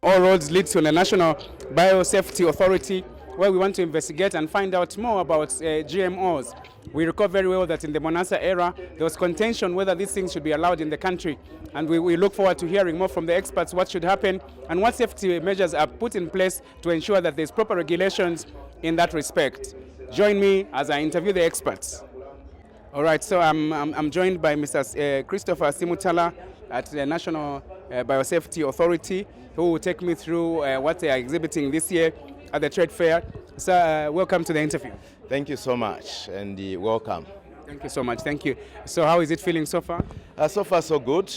All roads lead to the National Biosafety Authority, where we want to investigate and find out more about GMOs. We recall very well that in the Monasa era, there was contention whether these things should be allowed in the country. And we look forward to hearing more from the experts what should happen and what safety measures are put in place to ensure that there's proper regulations in that respect. Join me as I interview the experts. All right, so I'm joined by Mr. Christopher Simutala at the National Biosafety Authority, who will take me through what they are exhibiting this year at the trade fair. Sir, welcome to the interview. Thank you so much, and welcome. Thank you so much. Thank you. So how is it feeling so far? So far, so good.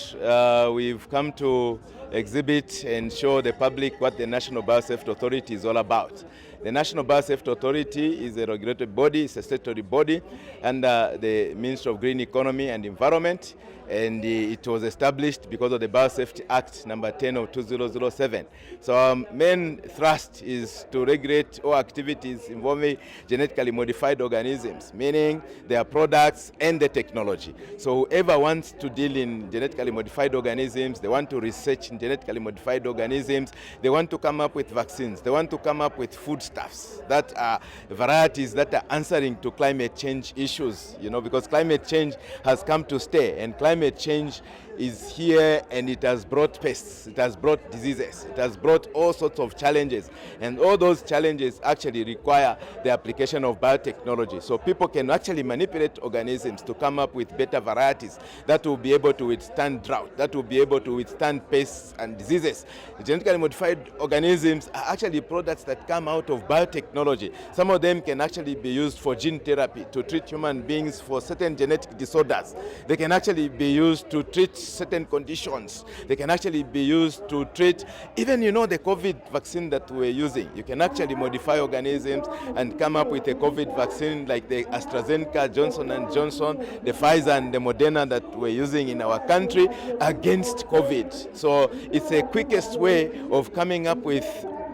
We've come to exhibit and show the public what the National Biosafety Authority is all about. The National Biosafety Authority is a regulated body, it's a statutory body under the Ministry of Green Economy and Environment, and it was established because of the Biosafety Act number 10 of 2007. So our main thrust is to regulate all activities involving genetically modified organisms, meaning their products and the technology. So whoever wants to deal in genetically modified organisms, they want to research in genetically modified organisms, they want to come up with vaccines, they want to come up with foodstuffs that are varieties that are answering to climate change issues, because climate change has come to stay, and climate change is here, and it has brought pests, it has brought diseases, it has brought all sorts of challenges, and all those challenges actually require the application of biotechnology. So people can actually manipulate organisms to come up with better varieties that will be able to withstand drought, that will be able to withstand pests and diseases. Genetically modified organisms are actually products that come out of biotechnology. Some of them can actually be used for gene therapy to treat human beings for certain genetic disorders. They can actually be used to treat certain conditions. They can actually be used to treat even the COVID vaccine that we're using. You can actually modify organisms and come up with a COVID vaccine like the AstraZeneca, Johnson & Johnson, the Pfizer and the Moderna that we're using in our country against COVID. So it's the quickest way of coming up with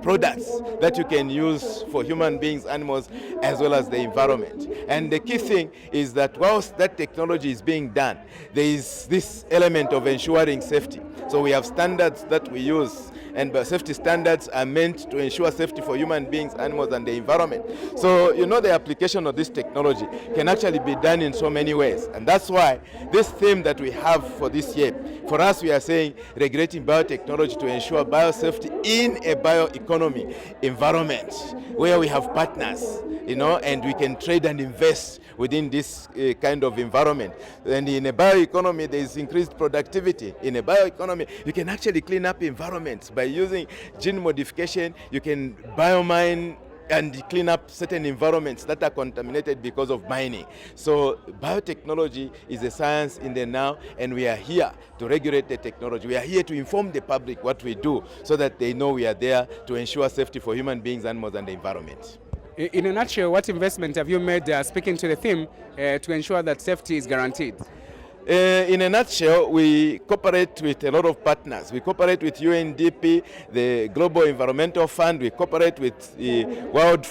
products that you can use for human beings, animals, as well as the environment. And the key thing is that whilst that technology is being done, there is this element of ensuring safety. So we have standards that we use, and biosafety standards are meant to ensure safety for human beings, animals, and the environment. So the application of this technology can actually be done in so many ways. And that's why this theme that we have for this year, for us we are saying regulating biotechnology to ensure biosafety in a bioeconomy environment where we have partners, and we can trade and invest within this kind of environment. And in a bioeconomy, there is increased productivity. In a bioeconomy, you can actually clean up environments by using gene modification. You can biomine and clean up certain environments that are contaminated because of mining. So biotechnology is a science in the now, and we are here to regulate the technology. We are here to inform the public what we do so that they know we are there to ensure safety for human beings, animals, and the environment. In a nutshell, what investment have you made, speaking to the theme, to ensure that safety is guaranteed? In a nutshell, we cooperate with a lot of partners. We cooperate with UNDP, the Global Environmental Fund. We cooperate with the World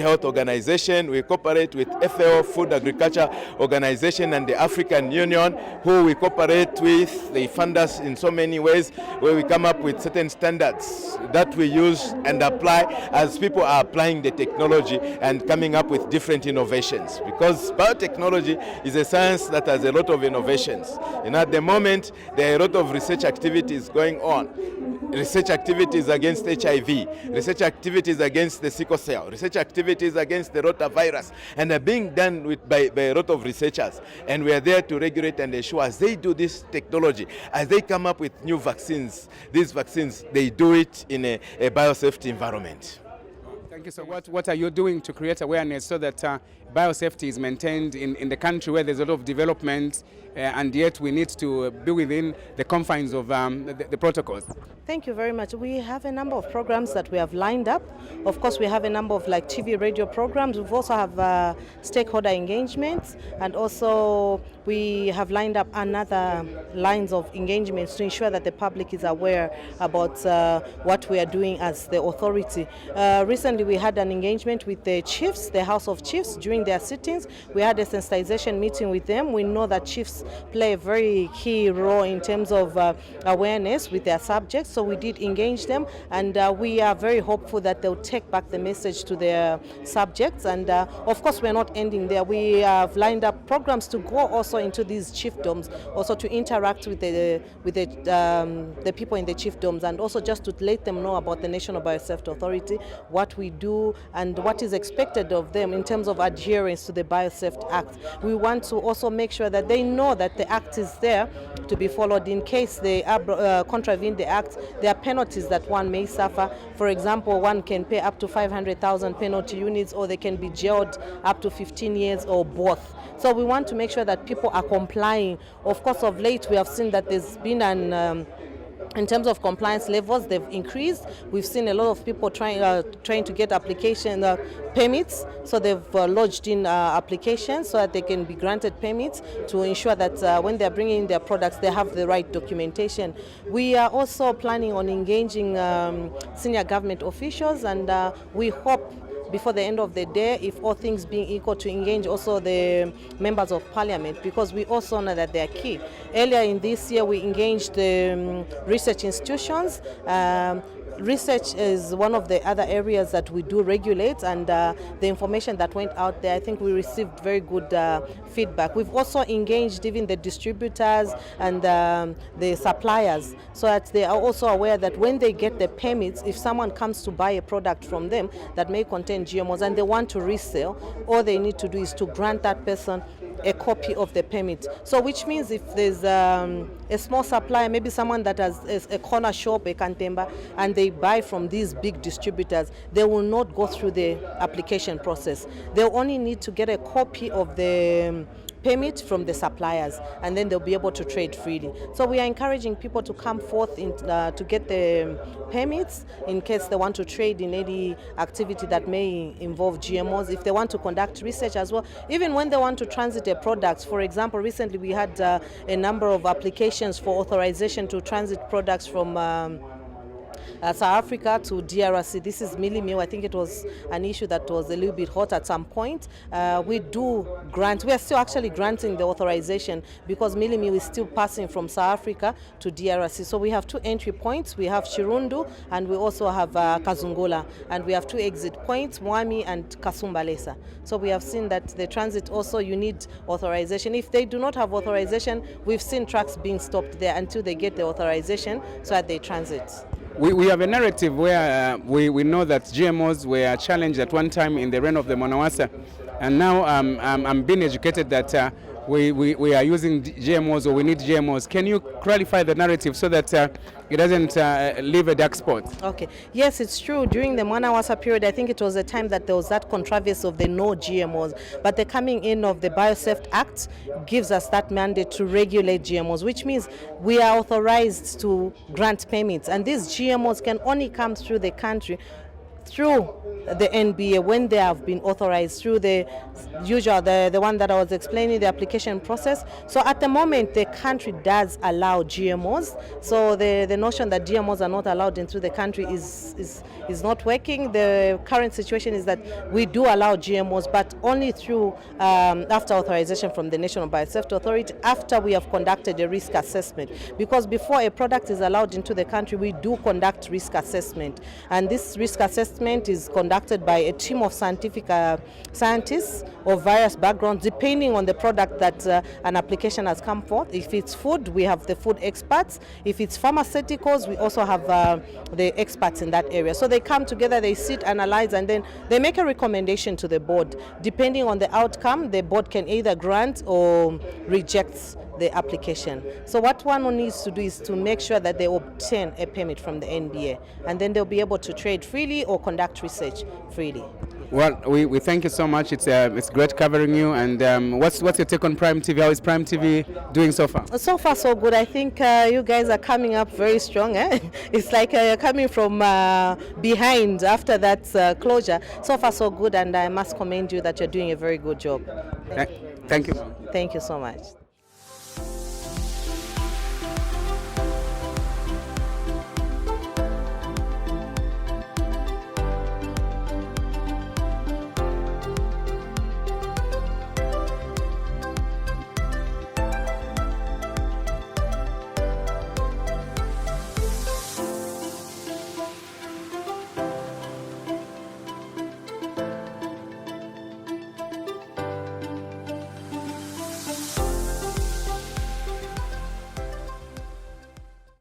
Health Organization. We cooperate with FAO, Food Agriculture Organization, and the African Union, who we cooperate with. They fund us in so many ways, where we come up with certain standards that we use and apply as people are applying the technology and coming up with different innovations. Because biotechnology is a science that has a lot of innovations. At the moment, there are a lot of research activities going on. Research activities against HIV, research activities against the sickle cell, research activities against the rotavirus, and are being done by a lot of researchers. And we are there to regulate and ensure as they do this technology, as they come up with new vaccines, these vaccines, they do it in a biosafety environment. Thank you. So what are you doing to create awareness so that biosafety is maintained in the country where there's a lot of development and yet we need to be within the confines of the protocols? Thank you very much. We have a number of programs that we have lined up. Of course, we have a number of TV, radio programs. We also have stakeholder engagements, and also we have lined up another lines of engagements to ensure that the public is aware about what we are doing as the authority. Recently, we had an engagement with the chiefs, the House of Chiefs, during their sittings. We had a sensitization meeting with them. We know that chiefs play a very key role in terms of awareness with their subjects, so we did engage them, and we are very hopeful that they'll take back the message to their subjects. And of course, we're not ending there. We have lined up programs to go also into these chiefdoms, also to interact with the people in the chiefdoms, and also just to let them know about the National Biosafety Authority, what we do and what is expected of them in terms of adherence to the Biosafety Act. We want to also make sure that they know that the Act is there to be followed. In case they contravene the Act, there are penalties that one may suffer. For example, one can pay up to 500,000 penalty units, or they can be jailed up to 15 years, or both. So we want to make sure that people are complying. Of course, of late we have seen that there's been in terms of compliance levels, they've increased. We've seen a lot of people trying to get application permits, so they've lodged in applications so that they can be granted permits to ensure that when they're bringing in their products, they have the right documentation. We are also planning on engaging senior government officials, and we hope before the end of the day, if all things being equal, to engage also the members of parliament, because we also know that they are key. Earlier in this year, we engaged the research institutions. Research is one of the other areas that we do regulate, and the information that went out there, I think we received very good feedback. We've also engaged even the distributors and the suppliers, so that they are also aware that when they get the permits, if someone comes to buy a product from them that may contain GMOs and they want to resell, all they need to do is to grant that person a copy of the permit. So which means if there's a small supplier, maybe someone that has a corner shop, a cantemba, and they buy from these big distributors, they will not go through the application process. They'll only need to get a copy of the permit from the suppliers, and then they'll be able to trade freely. So we are encouraging people to come forth to get the permits in case they want to trade in any activity that may involve GMOs, if they want to conduct research as well, even when they want to transit a product. For example, recently we had a number of applications for authorization to transit products from South Africa to DRC. This is mealie meal. I think it was an issue that was a little bit hot at some point. We are still actually granting the authorization, because mealie meal is still passing from South Africa to DRC. So we have two entry points. We have Chirundu, and we also have Kazungola, and we have two exit points, Mwami and Kasumbalesa. So we have seen that the transit also, you need authorization. If they do not have authorization, we've seen trucks being stopped there until they get the authorization so that they transit. We have a narrative where we know that GMOs were challenged at one time in the reign of the Monawasa, and now I'm being educated that we are using GMOs, or we need GMOs. Can you clarify the narrative so that it doesn't leave a dark spot? Okay. Yes, it's true. During the Monawasa period, I think it was a time that there was that controversy of the no GMOs, but the coming in of the Biosafety Act gives us that mandate to regulate GMOs, which means we are authorized to grant permits, and these GMOs can only come through the country through the NBA when they have been authorized through the usual, the one that I was explaining, the application process. So at the moment, the country does allow GMOs. So the notion that GMOs are not allowed into the country is not working. The current situation is that we do allow GMOs, but only through after authorization from the National Biosafety Authority, after we have conducted a risk assessment. Because before a product is allowed into the country, we do conduct risk assessment, and this risk assessment is conducted by a team of scientists of various backgrounds, depending on the product that an application has come forth. If it's food, we have the food experts. If it's pharmaceuticals, we also have the experts in that area. So they come together, they sit, analyze, and then they make a recommendation to the board. Depending on the outcome, the board can either grant or reject the application. So what one needs to do is to make sure that they obtain a permit from the NBA, and then they'll be able to trade freely or conduct research freely. Well, we thank you so much. It's great covering you. And what's your take on Prime TV? How is Prime TV doing so far? So far, so good. I think you guys are coming up very strong. It's like you're coming from behind after that closure. So far, so good, and I must commend you that you're doing a very good job. Thank you. Thank you so much.